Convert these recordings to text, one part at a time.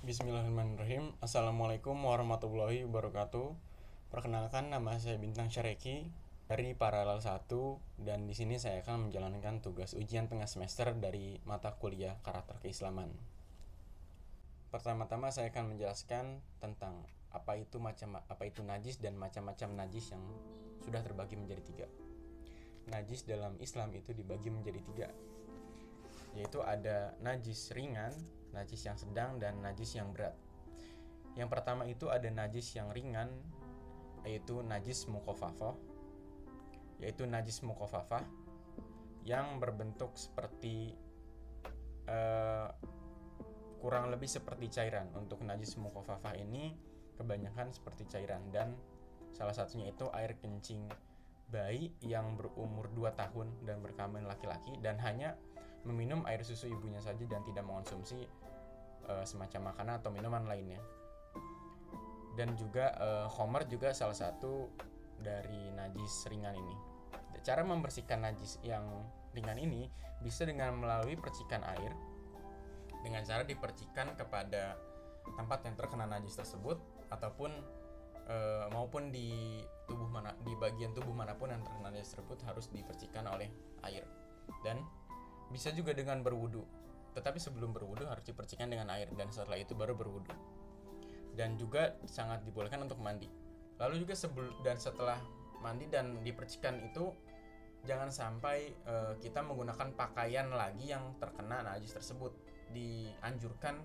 Bismillahirrahmanirrahim. Assalamualaikum warahmatullahi wabarakatuh. Perkenalkan, nama saya Bintang Syareki dari Paralel 1, dan di sini saya akan menjalankan tugas ujian tengah semester dari mata kuliah Karakter Keislaman. Pertama-tama saya akan menjelaskan tentang apa itu najis dan macam-macam najis yang sudah terbagi menjadi 3. Najis dalam Islam itu dibagi menjadi 3, yaitu ada najis ringan, najis yang sedang, dan najis yang berat. Yang pertama itu ada najis yang ringan, yaitu najis mukhafafah, yang berbentuk seperti kurang lebih seperti cairan. Untuk najis mukhafafah ini kebanyakan seperti cairan, dan salah satunya itu air kencing bayi yang berumur 2 tahun dan berkelamin laki-laki dan hanya meminum air susu ibunya saja dan tidak mengonsumsi semacam makanan atau minuman lainnya. Dan juga khomer juga salah satu dari najis ringan ini. Cara membersihkan najis yang ringan ini bisa dengan melalui percikan air, dengan cara dipercikan kepada tempat yang terkena najis tersebut, ataupun maupun di bagian tubuh manapun yang terkena najis tersebut harus dipercikan oleh air. Dan bisa juga dengan berwudu, tetapi sebelum berwudu harus dipercikan dengan air, dan setelah itu baru berwudu. Dan juga sangat dibolehkan untuk mandi. Lalu juga setelah mandi dan dipercikan itu, jangan sampai kita menggunakan pakaian lagi yang terkena najis tersebut. Dianjurkan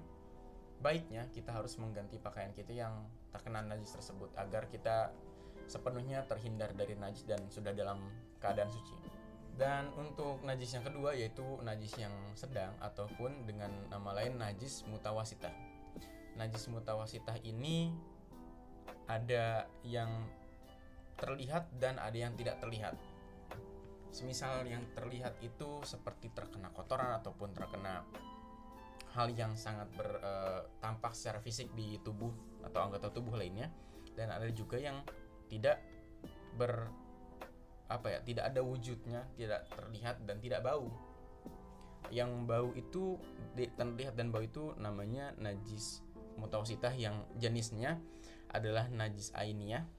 baiknya kita harus mengganti pakaian kita yang terkena najis tersebut agar kita sepenuhnya terhindar dari najis dan sudah dalam keadaan suci. Dan untuk najis yang kedua yaitu najis yang sedang ataupun dengan nama lain najis mutawasitah. Najis mutawasitah ini ada yang terlihat dan ada yang tidak terlihat. Semisal yang terlihat itu seperti terkena kotoran ataupun terkena hal yang sangat tampak secara fisik di tubuh atau anggota tubuh lainnya, dan ada juga yang tidak tidak ada wujudnya, tidak terlihat dan tidak bau. Yang bau itu terlihat dan bau itu namanya najis mutawasitah, yang jenisnya adalah najis ainiyah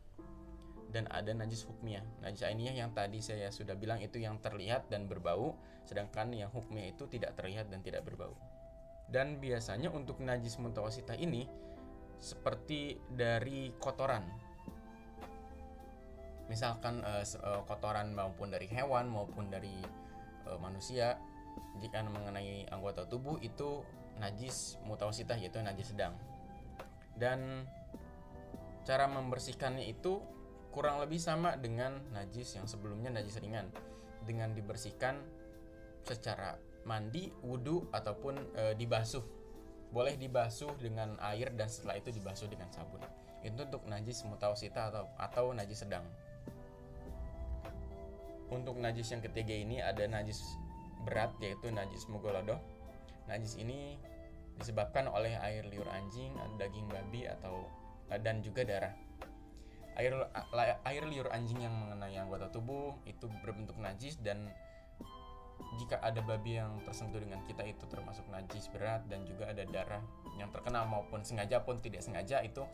dan ada najis hukmiyah. Najis ainiyah yang tadi saya sudah bilang itu yang terlihat dan berbau, sedangkan yang hukmiyah itu tidak terlihat dan tidak berbau. Dan biasanya untuk najis mutawasitah ini seperti dari kotoran. Misalkan kotoran maupun dari hewan maupun dari manusia, jika mengenai anggota tubuh itu najis mutawasitah, yaitu najis sedang. Dan cara membersihkannya itu kurang lebih sama dengan najis yang sebelumnya, najis ringan, dengan dibersihkan secara mandi, wudhu, ataupun dibasuh. Boleh dibasuh dengan air dan setelah itu dibasuh dengan sabun. Itu untuk najis mutawasitah atau najis sedang. Untuk najis yang ketiga ini ada najis berat, yaitu najis mughaladah. Najis ini disebabkan oleh air liur anjing, daging babi dan juga darah. Air liur anjing yang mengenai anggota tubuh itu berbentuk najis, dan jika ada babi yang tersentuh dengan kita itu termasuk najis berat, dan juga ada darah yang terkena maupun sengaja pun tidak sengaja itu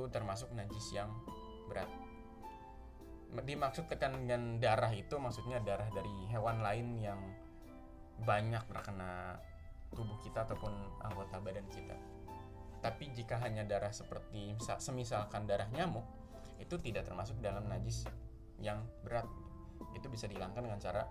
termasuk najis yang berat. Dimaksudkan dengan darah itu maksudnya darah dari hewan lain yang banyak terkena tubuh kita ataupun anggota badan kita. Tapi jika hanya darah seperti semisalkan darah nyamuk, itu tidak termasuk dalam najis yang berat. Itu bisa dihilangkan dengan cara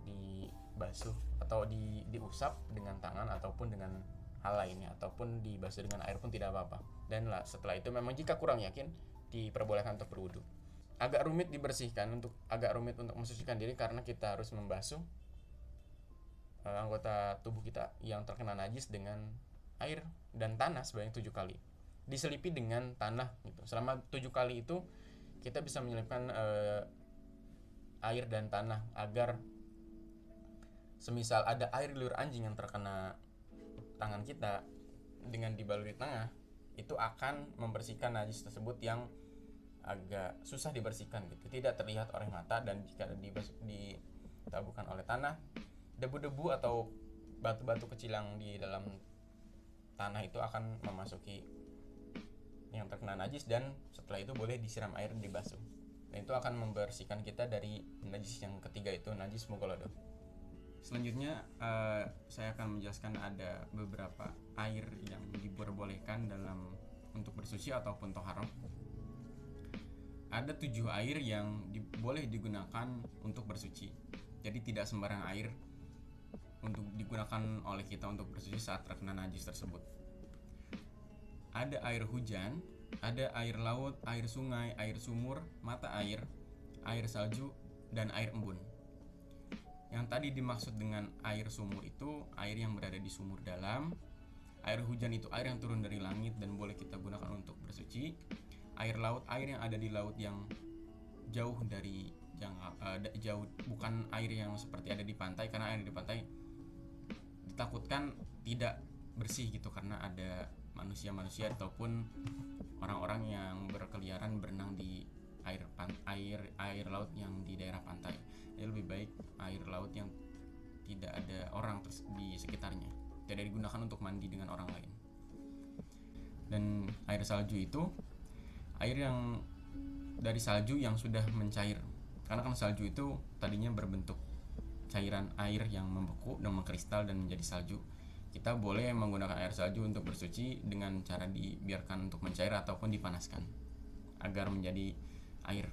dibasuh atau diusap dengan tangan ataupun dengan hal lainnya, ataupun dibasuh dengan air pun tidak apa-apa. Dan setelah itu memang jika kurang yakin diperbolehkan untuk berwudu. Agak rumit untuk mensucikan diri karena kita harus membasuh anggota tubuh kita yang terkena najis dengan air dan tanah sebanyak 7 kali. Diselipi dengan tanah gitu. Selama 7 kali itu kita bisa menyelipkan air dan tanah agar semisal ada air liur anjing yang terkena tangan kita dengan dibaluri tengah, itu akan membersihkan najis tersebut yang agak susah dibersihkan gitu, tidak terlihat oleh mata. Dan jika ditaburkan oleh tanah, debu-debu atau batu-batu kecil yang di dalam tanah itu akan memasuki yang terkena najis, dan setelah itu boleh disiram air, dibasuh, dan itu akan membersihkan kita dari najis yang ketiga, itu najis mughalladzah. Selanjutnya saya akan menjelaskan ada beberapa air yang diperbolehkan dalam untuk bersuci ataupun toharoh. Ada 7 air yang boleh digunakan untuk bersuci. Jadi tidak sembarang air untuk digunakan oleh kita untuk bersuci saat terkena najis tersebut. Ada air hujan, ada air laut, air sungai, air sumur, mata air, air salju, dan air embun. Yang tadi dimaksud dengan air sumur itu air yang berada di sumur dalam. Air hujan itu air yang turun dari langit dan boleh kita gunakan untuk bersuci. Air laut, air yang ada di laut yang jauh dari jauh, bukan air yang seperti ada di pantai, karena air di pantai ditakutkan tidak bersih gitu, karena ada manusia-manusia ataupun orang-orang yang berkeliaran berenang di air laut yang di daerah pantai. Jadi lebih baik air laut yang tidak ada orang di sekitarnya, tidak digunakan untuk mandi dengan orang lain. Dan air salju itu air yang dari salju yang sudah mencair, karena kan salju itu tadinya berbentuk cairan air yang membeku dan mengkristal dan menjadi salju. Kita boleh menggunakan air salju untuk bersuci dengan cara dibiarkan untuk mencair ataupun dipanaskan agar menjadi air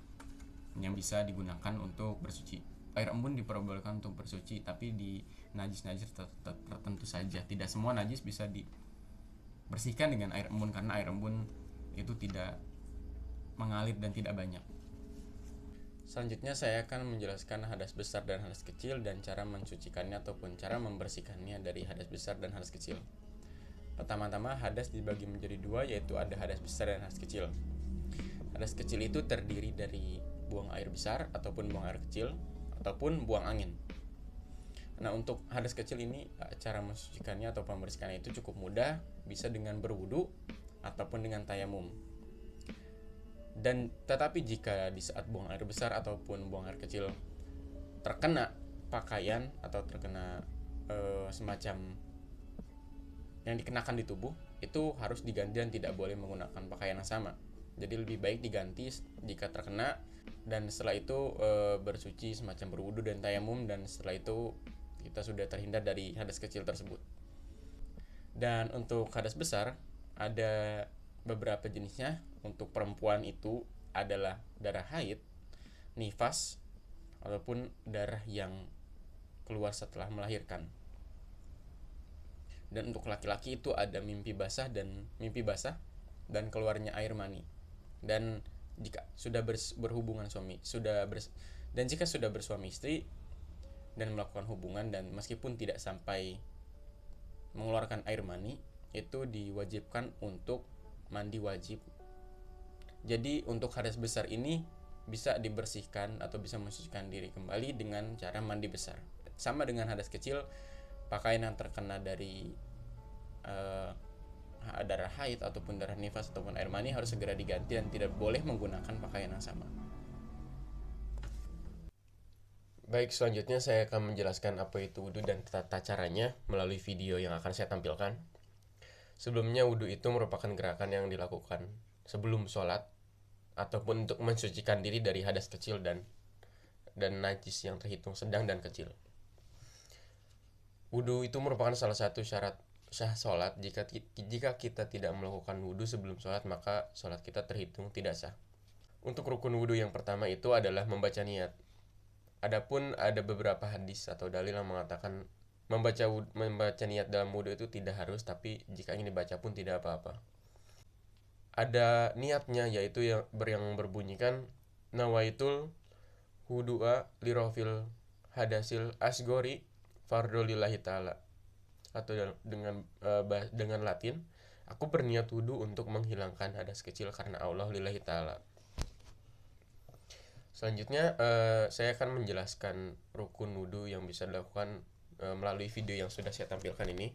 yang bisa digunakan untuk bersuci. Air embun diperbolehkan untuk bersuci, tapi di najis-najis tertentu saja. Tidak semua najis bisa dibersihkan dengan air embun, karena air embun itu tidak mengalir dan tidak banyak. Selanjutnya saya akan menjelaskan hadas besar dan hadas kecil dan cara mensucikannya ataupun cara membersihkannya dari hadas besar dan hadas kecil. Pertama-tama hadas dibagi menjadi 2, yaitu ada hadas besar dan hadas kecil. Hadas kecil itu terdiri dari buang air besar ataupun buang air kecil ataupun buang angin. Nah, untuk hadas kecil ini cara mensucikannya atau membersihkannya itu cukup mudah, bisa dengan berwudu ataupun dengan tayamum. Dan tetapi jika di saat buang air besar ataupun buang air kecil terkena pakaian atau terkena semacam yang dikenakan di tubuh, itu harus diganti dan tidak boleh menggunakan pakaian yang sama. Jadi lebih baik diganti jika terkena, dan setelah itu bersuci semacam berwudu dan tayamum, dan setelah itu kita sudah terhindar dari hadas kecil tersebut. Dan untuk hadas besar ada beberapa jenisnya. Untuk perempuan itu adalah darah haid, nifas, ataupun darah yang keluar setelah melahirkan. Dan untuk laki-laki itu ada mimpi basah dan keluarnya air mani. Dan jika sudah berhubungan jika sudah bersuami istri dan melakukan hubungan, dan meskipun tidak sampai mengeluarkan air mani, itu diwajibkan untuk mandi wajib. Jadi untuk hadas besar ini bisa dibersihkan atau bisa mensucikan diri kembali dengan cara mandi besar. Sama dengan hadas kecil, pakaian yang terkena dari darah haid ataupun darah nifas ataupun air mani harus segera diganti dan tidak boleh menggunakan pakaian yang sama. Baik, selanjutnya saya akan menjelaskan apa itu wudu dan tata caranya melalui video yang akan saya tampilkan. Sebelumnya, wudu itu merupakan gerakan yang dilakukan sebelum sholat ataupun untuk mensucikan diri dari hadas kecil dan najis yang terhitung sedang dan kecil. Wudu itu merupakan salah satu syarat sah sholat. Jika kita tidak melakukan wudu sebelum sholat, maka sholat kita terhitung tidak sah. Untuk rukun wudu yang pertama itu adalah membaca niat. Adapun ada beberapa hadis atau dalil yang mengatakan membaca niat dalam wudu itu tidak harus, tapi jika ingin dibaca pun tidak apa-apa. Ada niatnya, yaitu yang berbunyikan nawaitul wudu'a lirofil hadasil asgori fardo lillahi ta'ala, atau dengan Latin, aku berniat wudu untuk menghilangkan hadas kecil karena Allah lillahi ta'ala. Selanjutnya saya akan menjelaskan rukun wudu yang bisa dilakukan melalui video yang sudah saya tampilkan ini.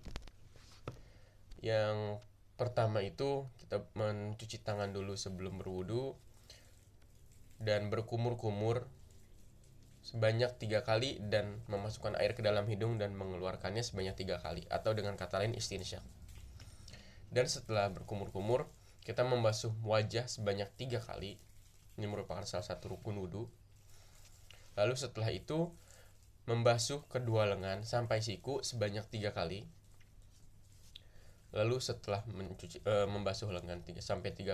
Yang pertama itu kita mencuci tangan dulu sebelum berwudu dan berkumur-kumur sebanyak 3 kali dan memasukkan air ke dalam hidung dan mengeluarkannya sebanyak 3 kali, atau dengan kata lain istinsyak. Dan setelah berkumur-kumur, kita membasuh wajah sebanyak 3 kali. Ini merupakan salah satu rukun wudhu. Lalu setelah itu membasuh kedua lengan sampai siku sebanyak 3 kali. Lalu setelah membasuh lengan 3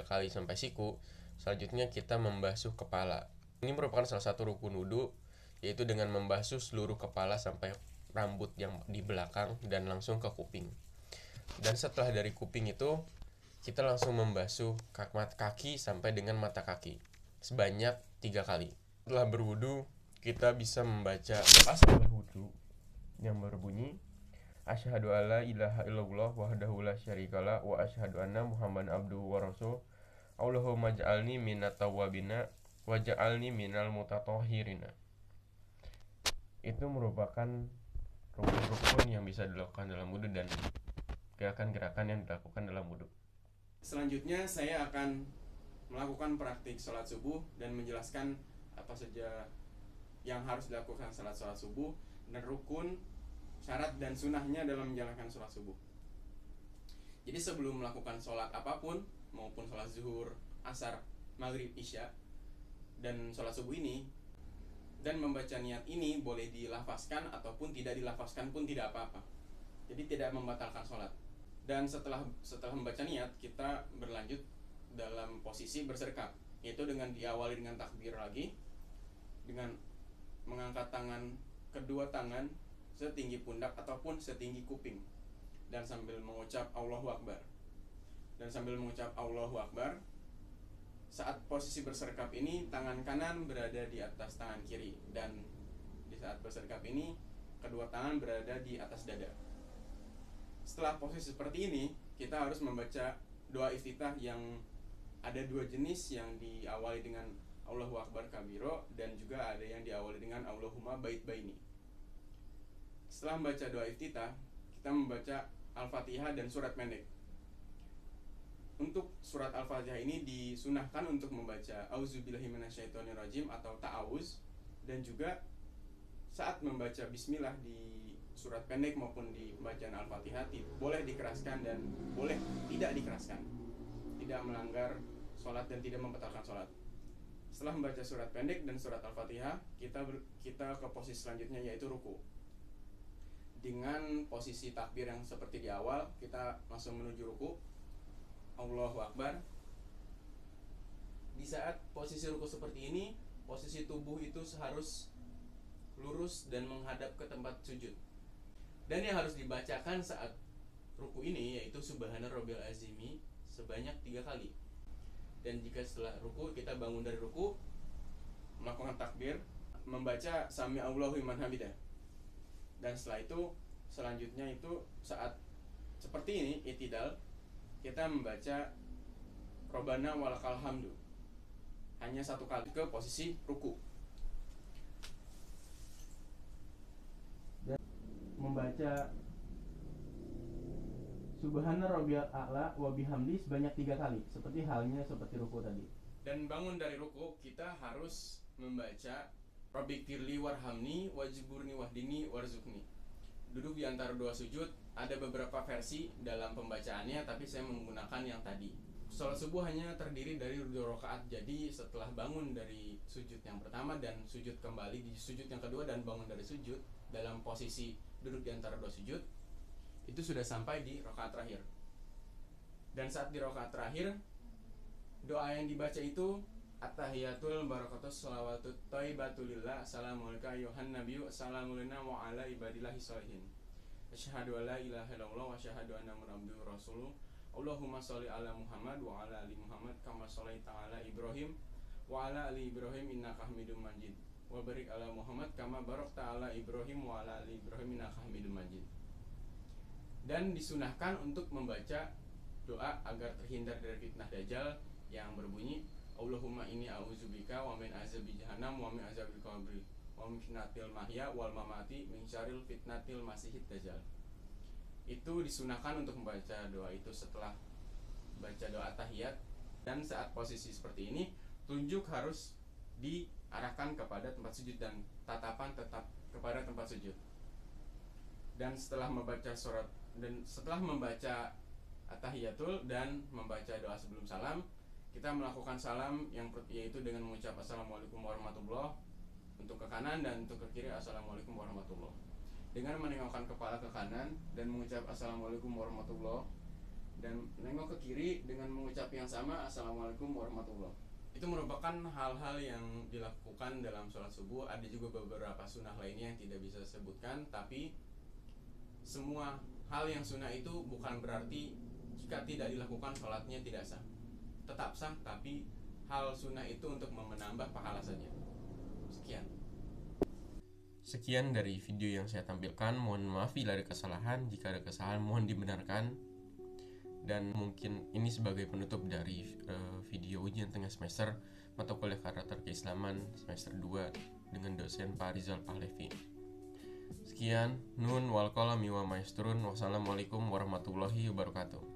kali sampai siku, selanjutnya kita membasuh kepala. Ini merupakan salah satu rukun wudhu, yaitu dengan membasuh seluruh kepala sampai rambut yang di belakang dan langsung ke kuping. Dan setelah dari kuping itu, kita langsung membasuh kaki sampai dengan mata kaki sebanyak 3 kali. Setelah berwudu, kita bisa membaca doa setelah wudu yang berbunyi Asyhadu alla ilaha illallah wahdahu la syarikalah wa asyhadu anna Muhammadan abduhu wa rasul. Allahumma ja'alni minat tawwabina wa ja'alni minal mutatahhirina. Itu merupakan rukun-rukun yang bisa dilakukan dalam wudu dan gerakan-gerakan yang dilakukan dalam wudu. Selanjutnya saya akan melakukan praktik sholat subuh dan menjelaskan apa saja yang harus dilakukan sholat subuh dan rukun, syarat dan sunahnya dalam menjalankan sholat subuh. Jadi sebelum melakukan sholat apapun, maupun sholat zuhur, asar, maghrib, isya, dan sholat subuh ini, dan membaca niat ini boleh dilafazkan ataupun tidak dilafazkan pun tidak apa-apa. Jadi tidak membatalkan sholat. Dan setelah membaca niat, kita berlanjut dalam posisi berserkap, yaitu dengan diawali dengan takbir lagi, dengan mengangkat kedua tangan setinggi pundak ataupun setinggi kuping, dan sambil mengucap Allahu Akbar. Dan sambil mengucap Allahu Akbar, saat posisi berserkap ini tangan kanan berada di atas tangan kiri, dan di saat berserkap ini kedua tangan berada di atas dada. Setelah posisi seperti ini, kita harus membaca doa iftitah yang ada 2 jenis, yang diawali dengan Allahu Akbar kabiro dan juga ada yang diawali dengan Allahumma bait baini. Setelah membaca doa iftitah, kita membaca Al-Fatihah dan surat pendek. Untuk surat Al-Fatihah ini disunahkan untuk membaca Auzubillahi minasyaitonirrajim atau ta'awuz, dan juga saat membaca bismillah di surat pendek maupun di bacaan Al-Fatihah boleh dikeraskan dan boleh tidak dikeraskan, tidak melanggar sholat dan tidak membatalkan sholat. Setelah membaca surat pendek dan surat Al-Fatihah, kita ke posisi selanjutnya, yaitu ruku. Dengan posisi takbir yang seperti di awal, kita langsung menuju ruku, Allahu Akbar. Di saat posisi ruku seperti ini, posisi tubuh itu harus lurus dan menghadap ke tempat sujud. Dan yang harus dibacakan saat ruku ini yaitu Subhana Rabbil Azimi sebanyak 3 kali. Dan jika setelah ruku kita bangun dari ruku, melakukan takbir, membaca Sami Allahu liman hamidah. Dan setelah itu, selanjutnya itu saat seperti ini, i'tidal, kita membaca Robbana walakal hamdu hanya 1 kali ke posisi ruku. Dan membaca Subhana Rabbiyal A'la wa bihamdi sebanyak 3 kali, seperti halnya seperti ruku tadi. Dan bangun dari ruku, kita harus membaca Rabbighfirli warhamni wajburni wahdini warzuqni. Duduk di antara 2 sujud, ada beberapa versi dalam pembacaannya, tapi saya menggunakan yang tadi. Sholat subuh hanya terdiri dari 2 rakaat, jadi setelah bangun dari sujud yang pertama dan sujud kembali di sujud yang kedua dan bangun dari sujud dalam posisi duduk di antara 2 sujud, itu sudah sampai di rakaat terakhir. Dan saat di rakaat terakhir, doa yang dibaca itu At-tahiyatul barakatus sholawatut thayyibatulillah assalamualaikum ayuhan nabiyyu assalamualaikum wa ala ibadillahi sholihin asyhadu an la ilaha illallah wa asyhadu anna muhammadan rasulullah Allahumma sholli ala Muhammad wa ala ali Muhammad kama sholaita ala Ibrahim wa ala ali Ibrahim innaka Hamidum Majid wa barik ala Muhammad kama barakta ala Ibrahim wa ala ali Ibrahim innaka Hamidum Majid. Dan disunahkan untuk membaca doa agar terhindar dari fitnah dajjal yang berbunyi Allahumma inni a'udzubika wa min azabi jahannam wa min azabil qabri wa min fitnatil mahya wal mamati min syarril fitnatil masihid dajjal. Itu disunahkan untuk membaca doa itu setelah baca doa tahiyat. Dan saat posisi seperti ini, tunjuk harus diarahkan kepada tempat sujud dan tatapan tetap kepada tempat sujud. Dan setelah membaca surat dan setelah membaca at-tahiyatul dan membaca doa sebelum salam. Kita melakukan salam yaitu dengan mengucap assalamualaikum warahmatullah untuk ke kanan, dan untuk ke kiri assalamualaikum warahmatullah. Dengan menengokkan kepala ke kanan dan mengucap assalamualaikum warahmatullah, dan menengok ke kiri dengan mengucap yang sama assalamualaikum warahmatullah. Itu merupakan hal-hal yang dilakukan dalam sholat subuh. Ada juga beberapa sunnah lainnya yang tidak bisa disebutkan, tapi semua hal yang sunnah itu bukan berarti jika tidak dilakukan sholatnya tidak sah. Tetap sah, tapi hal sunnah itu untuk menambah pahala saja. Sekian dari video yang saya tampilkan. Mohon maaf bila ada kesalahan. Jika ada kesalahan mohon dibenarkan. Dan mungkin ini sebagai penutup dari video ujian tengah semester mata kuliah karakter keislaman semester 2 dengan dosen Pak Rizal Pahlevi. Sekian, nun wal qalami wa maisturun. Wassalamualaikum warahmatullahi wabarakatuh.